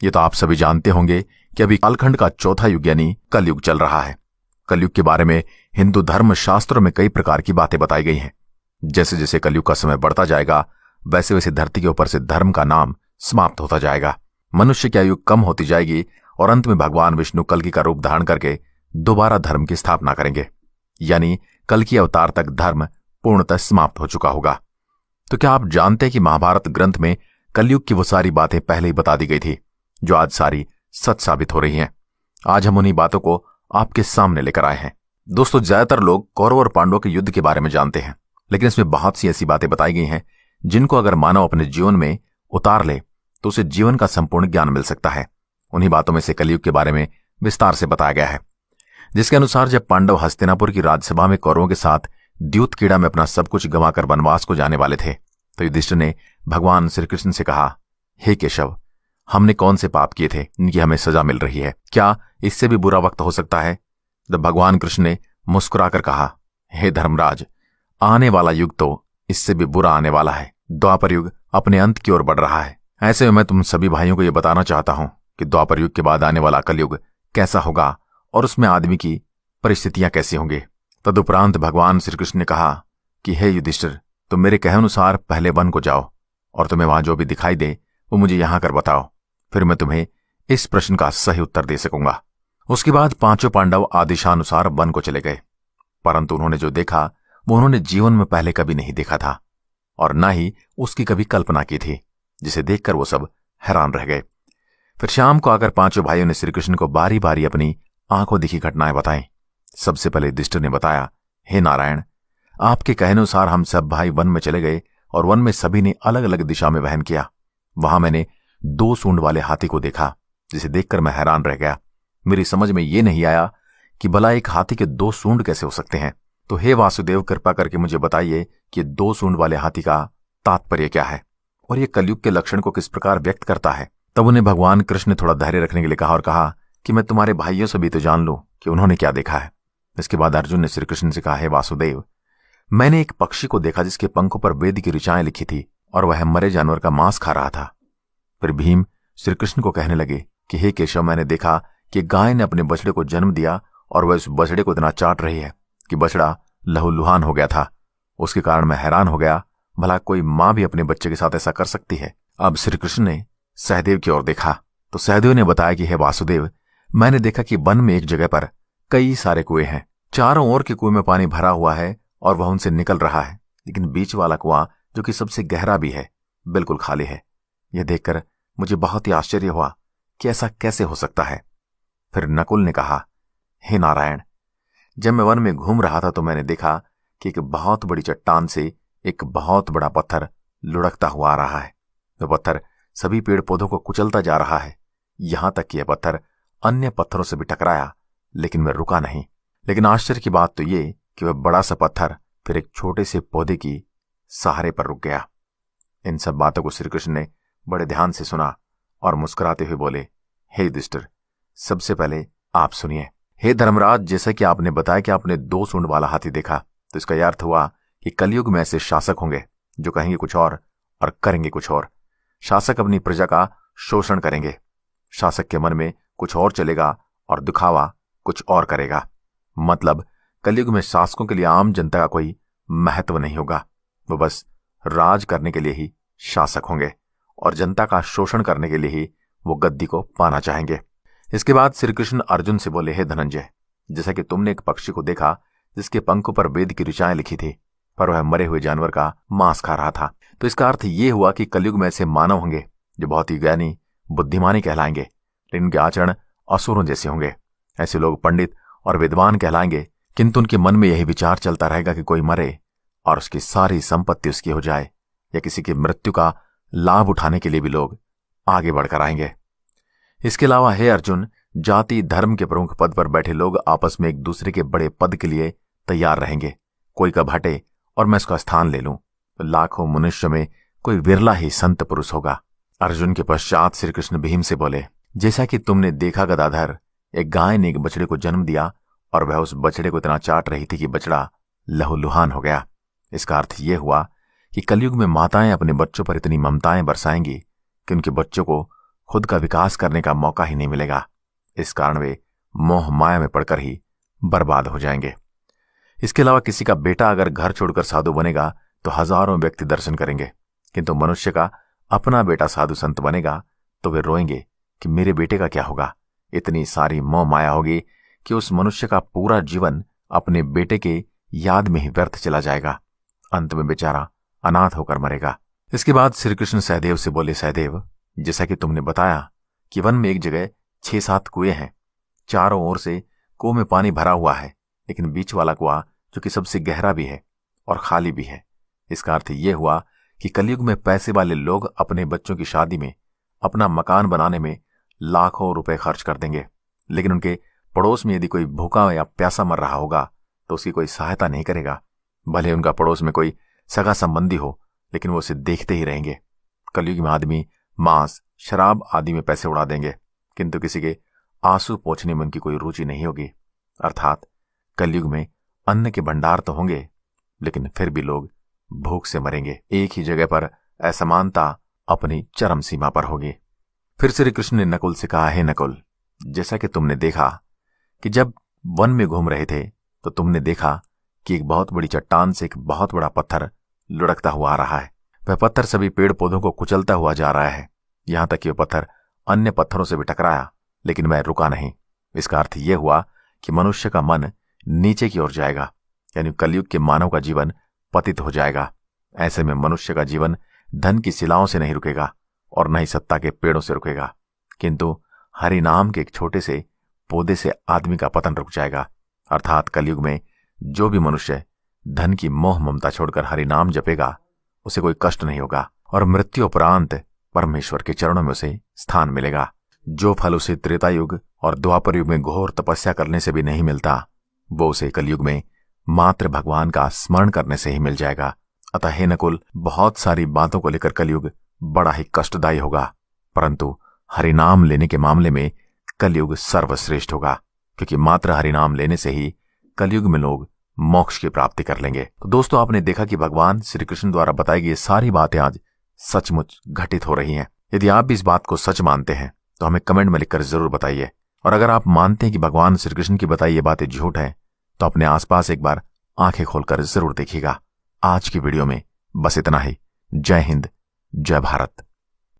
ये तो आप सभी जानते होंगे कि अभी कालखंड का चौथा युग यानी कलयुग चल रहा है। कलयुग के बारे में हिंदू धर्म शास्त्रों में कई प्रकार की बातें बताई गई हैं। जैसे जैसे कलयुग का समय बढ़ता जाएगा वैसे वैसे धरती के ऊपर से धर्म का नाम समाप्त होता जाएगा, मनुष्य की आयु कम होती जाएगी और अंत में भगवान विष्णु कल्कि का रूप धारण करके दोबारा धर्म की स्थापना करेंगे, यानी कल्कि अवतार तक धर्म पूर्णतः समाप्त हो चुका होगा। तो क्या आप जानते हैं कि महाभारत ग्रंथ में कलयुग की वो सारी बातें पहले ही बता दी गई थी जो आज सारी सच साबित हो रही हैं। आज हम उन्हीं बातों को आपके सामने लेकर आए हैं। दोस्तों, ज्यादातर लोग कौरव और पांडवों के युद्ध के बारे में जानते हैं, लेकिन इसमें बहुत सी ऐसी बातें बताई गई हैं जिनको अगर मानव अपने जीवन में उतार ले तो उसे जीवन का संपूर्ण ज्ञान मिल सकता है। उन्हीं बातों में से कलयुग के बारे में विस्तार से बताया गया है, जिसके अनुसार जब पांडव हस्तिनापुर की राजसभा में कौरवों के साथ द्यूतकीड़ा में अपना सब कुछ गंवाकर वनवास को जाने वाले थे तो युधिष्ठिर ने भगवान श्री कृष्ण से कहा, हे केशव, हमने कौन से पाप किए थे इनकी हमें सजा मिल रही है? क्या इससे भी बुरा वक्त हो सकता है? तब भगवान कृष्ण ने मुस्कुराकर कहा, हे धर्मराज, आने वाला युग तो इससे भी बुरा आने वाला है। द्वापर युग अपने अंत की ओर बढ़ रहा है। ऐसे में मैं तुम सभी भाइयों को यह बताना चाहता हूं कि द्वापर युग के बाद आने वाला कलयुग कैसा होगा और उसमें आदमी की परिस्थितियां कैसी होंगी। तदुपरांत भगवान श्री कृष्ण ने कहा कि हे युधिष्ठिर, तुम मेरे कहे अनुसार पहले वन को जाओ और तुम्हें वहां जो भी दिखाई दे वो मुझे यहां कर बताओ, फिर मैं तुम्हें इस प्रश्न का सही उत्तर दे सकूंगा। उसके बाद पांचों पांडव आदेशानुसार वन को चले गए, परंतु उन्होंने जो देखा वो उन्होंने जीवन में पहले कभी नहीं देखा था और न ही उसकी कभी कल्पना की थी, जिसे देखकर वो सब हैरान रह गए। फिर शाम को आकर पांचों भाइयों ने श्री कृष्ण को बारी बारी अपनी आंखों दिखी घटनाएं बताई। सबसे पहले युधिष्ठिर ने बताया, हे नारायण, आपके कहनुसार हम सब भाई वन में चले गए और वन में सभी ने अलग अलग दिशा में वहन किया। वहां मैंने 2 सूंड वाले हाथी को देखा, जिसे देखकर मैं हैरान रह गया। मेरी समझ में यह नहीं आया कि भला एक हाथी के 2 सूंड कैसे हो सकते हैं। तो हे वासुदेव, कृपा करके मुझे बताइए कि 2 सूंड वाले हाथी का तात्पर्य क्या है और यह कलयुग के लक्षण को किस प्रकार व्यक्त करता है। तब उन्हें भगवान कृष्ण ने थोड़ा धैर्य रखने के लिए कहा और कहा कि मैं तुम्हारे भाइयों से भी तो जान लूं कि उन्होंने क्या देखा है। इसके बाद अर्जुन ने श्री कृष्ण से कहा, हे वासुदेव, मैंने एक पक्षी को देखा जिसके पंखों पर वेद की ऋचाएं लिखी थी और वह मरे जानवर का मांस खा रहा था। फिर भीम श्री कृष्ण को कहने लगे कि हे केशव, मैंने देखा कि गाय ने अपने बछड़े को जन्म दिया और वह उस बछड़े को इतना चाट रही है कि बछड़ा लहूलुहान हो गया था। उसके कारण मैं हैरान हो गया, भला कोई मां भी अपने बच्चे के साथ ऐसा कर सकती है। अब श्री कृष्ण ने सहदेव की ओर देखा तो सहदेव ने बताया कि हे वासुदेव, मैंने देखा कि वन में एक जगह पर कई सारे कुएं हैं। चारों ओर के कुएं में पानी भरा हुआ है और वह उनसे निकल रहा है, लेकिन बीच वाला कुआं, जो कि सबसे गहरा भी है, बिल्कुल खाली है। यह देखकर मुझे बहुत ही आश्चर्य हुआ कि ऐसा कैसे हो सकता है। फिर नकुल ने कहा, हे नारायण, जब मैं वन में घूम रहा था तो मैंने देखा कि एक बहुत बड़ी चट्टान से एक बहुत बड़ा पत्थर लुढ़कता हुआ आ रहा है। वह पत्थर सभी पेड़ पौधों को कुचलता जा रहा है, यहां तक कि यह पत्थर अन्य पत्थरों से भी टकराया, लेकिन वह रुका नहीं। लेकिन आश्चर्य की बात तो ये कि वह बड़ा सा पत्थर फिर एक छोटे से पौधे की सहारे पर रुक गया। इन सब बातों को श्री कृष्ण ने बड़े ध्यान से सुना और मुस्कुराते हुए बोले, हे युधिष्ठिर, सबसे पहले आप सुनिए। हे धर्मराज, जैसा कि आपने बताया कि आपने 2 सूंड वाला हाथी देखा, तो इसका यह अर्थ हुआ कि कलयुग में ऐसे शासक होंगे जो कहेंगे कुछ और करेंगे कुछ और। शासक अपनी प्रजा का शोषण करेंगे। शासक के मन में कुछ और चलेगा और दिखावा कुछ और करेगा। मतलब कलयुग में शासकों के लिए आम जनता का कोई महत्व नहीं होगा। वो बस राज करने के लिए ही शासक होंगे और जनता का शोषण करने के लिए ही वो गद्दी को पाना चाहेंगे। इसके बाद श्री कृष्ण अर्जुन से बोले, हे धनंजय, जैसा कि तुमने एक पक्षी को देखा जिसके पंखों पर वेद की ऋचाएं लिखी थी, पर वह मरे हुए जानवर का मांस खा रहा था, तो इसका अर्थ ये हुआ कि कलयुग में ऐसे मानव होंगे जो बहुत ही ज्ञानी बुद्धिमानी कहलाएंगे, लेकिन उनके आचरण असुरों जैसे होंगे। ऐसे लोग पंडित और विद्वान कहलाएंगे, किंतु उनके मन में यही विचार चलता रहेगा कि कोई मरे और उसकी सारी संपत्ति उसकी हो जाए, या किसी की मृत्यु का लाभ उठाने के लिए भी लोग आगे बढ़कर आएंगे। इसके अलावा हे अर्जुन, जाति धर्म के प्रमुख पद पर बैठे लोग आपस में एक दूसरे के बड़े पद के लिए तैयार रहेंगे। कोई कब हटे और मैं उसका स्थान ले लूं, तो लाखों मनुष्य में कोई विरला ही संत पुरुष होगा। अर्जुन के पश्चात श्री कृष्ण भीम से बोले, जैसा कि तुमने देखा गदाधर, एक गाय ने एक बछड़े को जन्म दिया और वह उस बछड़े को इतना चाट रही थी कि बछड़ा लहूलुहान हो गया। इसका अर्थ यह हुआ कि कलयुग में माताएं अपने बच्चों पर इतनी ममताएं बरसाएंगी कि उनके बच्चों को खुद का विकास करने का मौका ही नहीं मिलेगा। इस कारण वे मोह माया में पड़कर ही बर्बाद हो जाएंगे। इसके अलावा किसी का बेटा अगर घर छोड़कर साधु बनेगा तो हजारों व्यक्ति दर्शन करेंगे, किंतु मनुष्य का अपना बेटा साधु संत बनेगा तो वे रोएंगे कि मेरे बेटे का क्या होगा। इतनी सारी मोह माया होगी कि उस मनुष्य का पूरा जीवन अपने बेटे के याद में ही व्यर्थ चला जाएगा। अंत में बेचारा अनाथ होकर मरेगा। इसके बाद श्री कृष्ण सहदेव से बोले, सहदेव, जैसा कि तुमने बताया कि वन में एक जगह 6-7 कुएं हैं, चारों ओर से कुओं में पानी भरा हुआ है, लेकिन बीच वाला कुआं जो कि सबसे गहरा भी है और खाली भी है। इसका अर्थ यह हुआ कि कलयुग में पैसे वाले लोग अपने बच्चों की शादी में, अपना मकान बनाने में लाखों रुपए खर्च कर देंगे, लेकिन उनके पड़ोस में यदि कोई भूखा या प्यासा मर रहा होगा तो उसकी कोई सहायता नहीं करेगा। भले उनका पड़ोस में कोई सगा संबंधी हो, लेकिन वो उसे देखते ही रहेंगे। कलयुग में आदमी मांस, शराब आदि में पैसे उड़ा देंगे, किंतु किसी के आंसू पोंछने में उनकी कोई रुचि नहीं होगी। अर्थात कलयुग में अन्न के भंडार तो होंगे, लेकिन फिर भी लोग भूख से मरेंगे। एक ही जगह पर असमानता अपनी चरम सीमा पर होगी। फिर श्री कृष्ण ने नकुल से कहा, हे नकुल, जैसा कि तुमने देखा कि जब वन में घूम रहे थे तो तुमने देखा कि एक बहुत बड़ी चट्टान से एक बहुत बड़ा पत्थर लुढ़कता हुआ आ रहा है। वह पत्थर सभी पेड़ पौधों को कुचलता हुआ जा रहा है, यहां तक कि वह पत्थर अन्य पत्थरों से भी टकराया, लेकिन वह रुका नहीं। इसका अर्थ यह हुआ कि मनुष्य का मन नीचे की ओर जाएगा, यानी कलयुग के मानव का जीवन पतित हो जाएगा। ऐसे में मनुष्य का जीवन धन की शिलाओं से नहीं रुकेगा और न ही सत्ता के पेड़ों से रुकेगा, किंतु हरि नाम के एक छोटे से पौधे से आदमी का पतन रुक जाएगा। अर्थात कलयुग में जो भी मनुष्य धन की मोह ममता छोड़कर हरि नाम जपेगा उसे कोई कष्ट नहीं होगा और मृत्यु उपरांत परमेश्वर के चरणों में उसे स्थान मिलेगा। जो फल उसे त्रेता युग और द्वापर युग में घोर तपस्या करने से भी नहीं मिलता, वो उसे कलयुग में मात्र भगवान का स्मरण करने से ही मिल जाएगा। अतः हे नकुल, बहुत सारी बातों को लेकर कलयुग बड़ा ही कष्टदायी होगा, परंतु हरिनाम लेने के मामले में कलयुग सर्वश्रेष्ठ होगा, क्योंकि मात्र हरिनाम लेने से ही कलयुग में लोग मोक्ष की प्राप्ति कर लेंगे। तो दोस्तों, आपने देखा कि भगवान श्री कृष्ण द्वारा बताई गई सारी बातें आज सचमुच घटित हो रही हैं। यदि आप भी इस बात को सच मानते हैं तो हमें कमेंट में लिखकर जरूर बताइए, और अगर आप मानते हैं कि भगवान श्री कृष्ण की बताई ये बातें झूठ हैं तो अपने आसपास एक बार आंखें खोलकर जरूर देखिएगा। आज की वीडियो में बस इतना ही। जय हिंद, जय भारत।